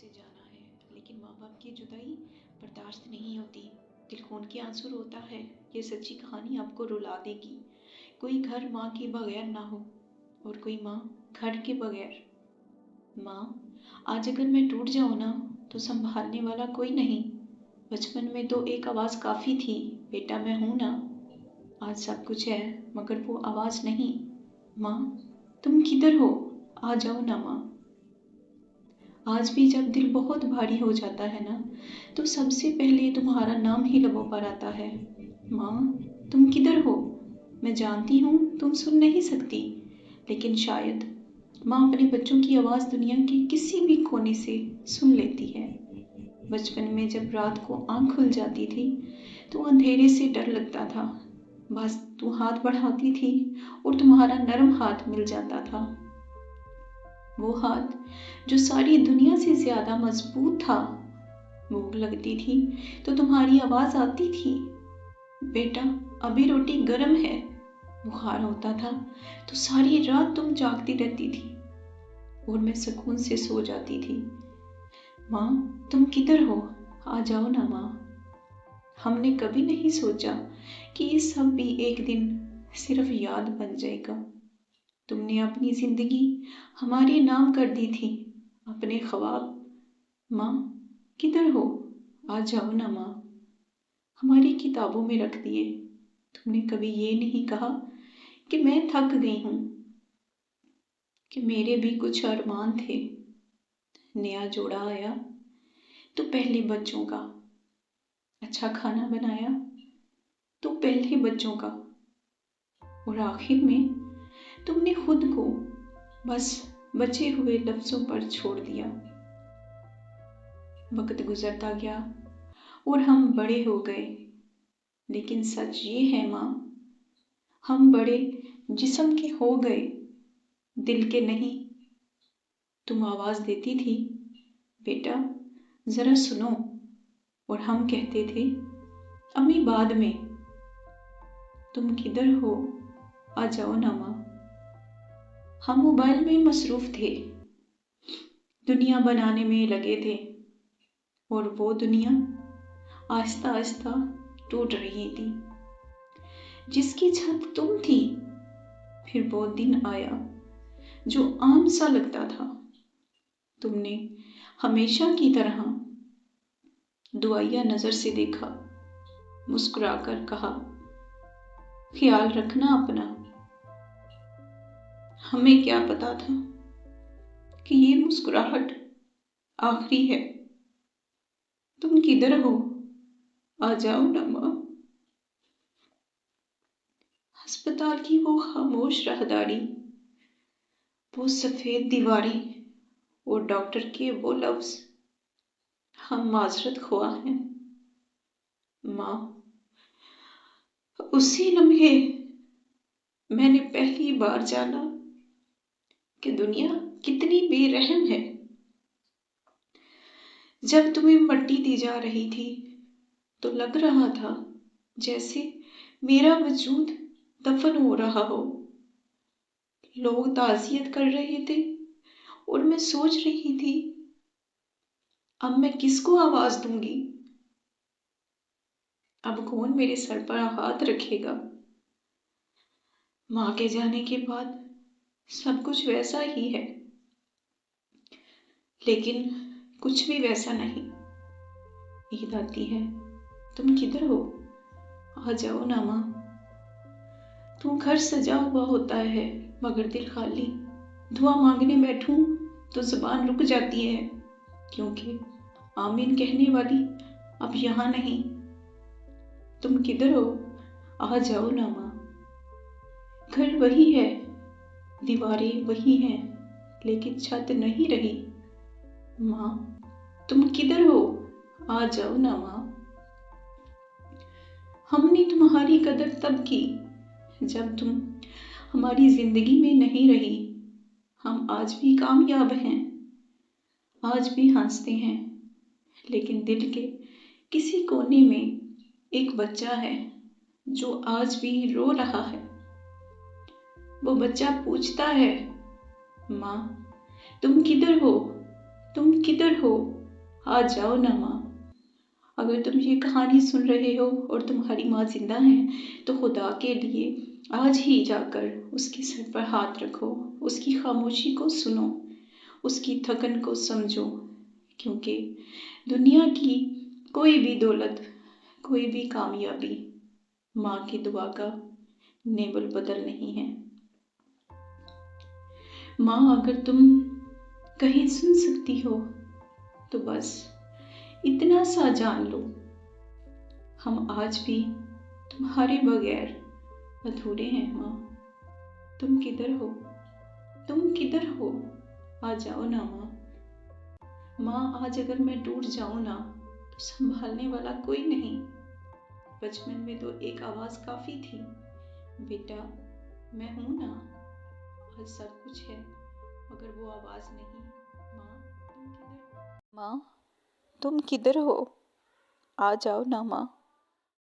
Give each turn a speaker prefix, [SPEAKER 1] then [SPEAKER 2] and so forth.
[SPEAKER 1] से जाना है, लेकिन माँ बाप की जुदाई बर्दाश्त नहीं होती। दिल खून के आंसू रोता है। ये सच्ची कहानी आपको रुला देगी। कोई घर माँ के बगैर ना हो और कोई माँ घर के बगैर। माँ, आज अगर मैं टूट जाऊँ ना तो संभालने वाला कोई नहीं। बचपन में तो एक आवाज़ काफ़ी थी, बेटा मैं हूँ ना। आज सब कुछ है मगर वो आवाज़ नहीं। माँ, तुम किधर हो? आ जाओ ना माँ। आज भी जब दिल बहुत भारी हो जाता है ना तो सबसे पहले तुम्हारा नाम ही लबों पर आता है। माँ, तुम किधर हो? मैं जानती हूँ तुम सुन नहीं सकती, लेकिन शायद माँ अपने बच्चों की आवाज़ दुनिया के किसी भी कोने से सुन लेती है। बचपन में जब रात को आँख खुल जाती थी तो अंधेरे से डर लगता था। बस तू हाथ बढ़ाती थी और तुम्हारा नरम हाथ मिल जाता था। वो हाथ जो सारी दुनिया से ज्यादा मजबूत था। भूख लगती थी तो तुम्हारी आवाज आती थी, बेटा अभी रोटी गर्म है। बुखार होता था तो सारी रात तुम जागती रहती थी और मैं सुकून से सो जाती थी। माँ, तुम किधर हो? आ जाओ ना माँ। हमने कभी नहीं सोचा कि ये सब भी एक दिन सिर्फ याद बन जाएगा। तुमने अपनी जिंदगी हमारे नाम कर दी थी, अपने ख्वाब। माँ, किधर हो? आ जाओ ना माँ। हमारी किताबों में रख दिए। तुमने कभी ये नहीं कहा कि मैं थक गई हूँ, कि मेरे भी कुछ अरमान थे। नया जोड़ा आया तो पहले बच्चों का, अच्छा खाना बनाया तो पहले बच्चों का, और आखिर में तुमने खुद को बस बचे हुए लफ्जों पर छोड़ दिया। वक्त गुजरता गया और हम बड़े हो गए, लेकिन सच ये है माँ, हम बड़े जिस्म के हो गए, दिल के नहीं। तुम आवाज देती थी, बेटा जरा सुनो, और हम कहते थे अम्मी बाद में। तुम किधर हो? आ जाओ ना माँ। हम मोबाइल में मसरूफ थे, दुनिया बनाने में लगे थे, और वो दुनिया आहिस्ता आहिस्ता टूट रही थी। जिसकी छत तुम थी, फिर वो दिन आया जो आम सा लगता था। तुमने हमेशा की तरह दुआया नजर से देखा, मुस्कुराकर कहा, ख्याल रखना अपना। हमें क्या पता था कि ये मुस्कुराहट आखिरी है। तुम किधर हो? आ जाओ ना माँ। अस्पताल की वो खामोश राहदारी, वो सफेद दीवारें और डॉक्टर के वो लफ्ज, हम माजरत खुआ हैं। माँ, उसी लम्हे मैंने पहली बार जाना कि दुनिया कितनी बेरहम है। जब तुम्हें मट्टी दी जा रही थी तो लग रहा था जैसे मेरा वजूद दफन हो रहा हो। लोग ताज़ियत कर रहे थे और मैं सोच रही थी अब मैं किसको आवाज दूंगी, अब कौन मेरे सर पर हाथ रखेगा। माँ के जाने के बाद सब कुछ वैसा ही है, लेकिन कुछ भी वैसा नहीं। ईद आती है, तुम किधर हो? आ जाओ ना माँ। तू घर सजा हुआ होता है मगर दिल खाली। दुआ मांगने बैठूं तो जुबान रुक जाती है, क्योंकि आमीन कहने वाली अब यहाँ नहीं। तुम किधर हो? आ जाओ ना माँ। घर वही है, दीवारें वही हैं, लेकिन छत नहीं रही। माँ, तुम किधर हो? आ जाओ ना माँ। हमने तुम्हारी कदर तब की जब तुम हमारी जिंदगी में नहीं रही। हम आज भी कामयाब हैं, आज भी हंसते हैं, लेकिन दिल के किसी कोने में एक बच्चा है जो आज भी रो रहा है। वो बच्चा पूछता है, माँ तुम किधर हो? तुम किधर हो? आ जाओ ना माँ। अगर तुम ये कहानी सुन रहे हो और तुम्हारी माँ जिंदा है तो खुदा के लिए आज ही जाकर उसके सर पर हाथ रखो, उसकी खामोशी को सुनो, उसकी थकन को समझो, क्योंकि दुनिया की कोई भी दौलत, कोई भी कामयाबी माँ की दुआ का नेवल बदल नहीं है। माँ, अगर तुम कहीं सुन सकती हो तो बस इतना सा जान लो, हम आज भी तुम्हारे बगैर अधूरे हैं माँ। तुम किधर हो? तुम किधर हो? आ जाओ ना माँ। माँ, आज अगर मैं टूट जाऊं ना तो संभालने वाला कोई नहीं। बचपन में तो एक आवाज काफी थी, बेटा मैं हूं ना। आज सब कुछ है मगर वो आवाज नहीं। माँ तुम किधर हो? माँ तुम किधर हो? आ जाओ ना माँ।